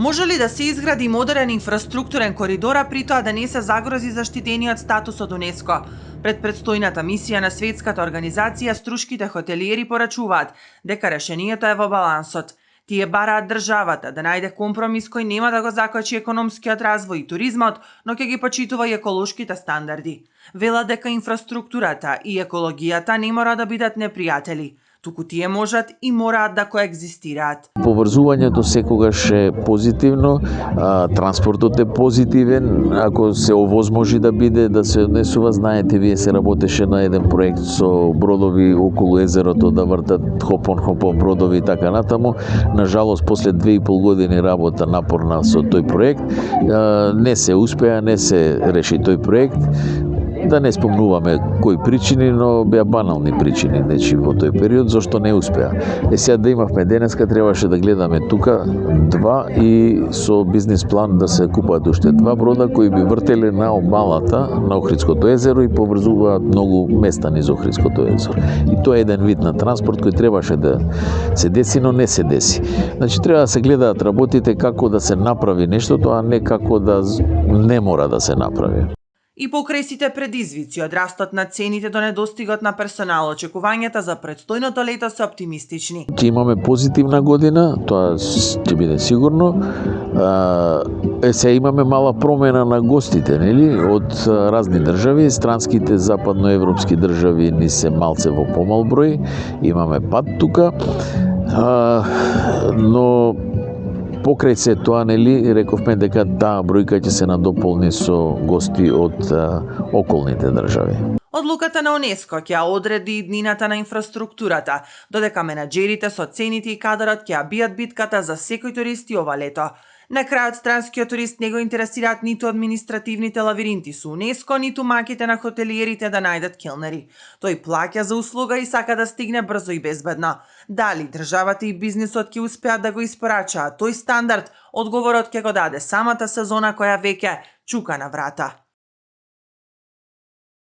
Може ли да се изгради модерен инфраструктурен коридор, а при тоа да не се загрози заштитениот статус од УНЕСКО? Пред предстојната мисија на Светската организација, струшките хотелиери порачуваат дека решението е во балансот. Тие бараат државата да најде компромис кој нема да го закочи економскиот развој и туризмот, но ќе ги почитува и еколошките стандарди. Велат дека инфраструктурата и екологијата не мора да бидат непријатели, туку тие можат и мораат да коегзистираат. Поврзувањето секогаш е позитивно, транспортот е позитивен, ако се овозможи да биде, да се однесува. Знаете, вие се работеше на еден проект со бродови околу езерото, да вртат хопон бродови и така натаму. На жалост, после 2,5 години работа напорна со тој проект, не се успеа, не се реши тој проект. Да не спомнуваме кои причини, но беа банални причини во тој период, зашто не успеа. Сега да имавме денеска, требаше да гледаме тука два и со бизнис план да се купат уште два брода кои би вртеле на обалата на Охридското езеро и поврзуваат многу места низ Охридското езеро. И тоа е еден вид на транспорт кој требаше да се деси, но не се деси. Значи треба да се гледаат работите како да се направи нештото, а не како да не мора да се направи. И покрај сите предизвици од растот на цените до недостигот на персонал, очекувањата за претстојното лето се оптимистични. Ќе имаме позитивна година, тоа ќе биде сигурно. Се имаме мала промена на гостите, нели, од разни држави, странските западноевропски држави ни се малце во помал број, имаме пат тука, но покрај се тоа, нели, рековме дека таа бројка ќе се надополни со гости од околните држави. Одлуката на УНЕСКО ќе одреди и днината на инфраструктурата, додека менаџерите со цените и кадрот ќе бијат битката за секој турист и ова лето. На крајот, странскиот турист не го интересираат ниту административните лавиринти со УНЕСКО, ниту маките на хотелиерите да најдат келнери. Тој плаќа за услуга и сака да стигне брзо и безбедно. Дали државата и бизнисот ќе успеат да го испорачаат тој стандард, одговорот ќе го даде самата сезона која веќе чука на врата.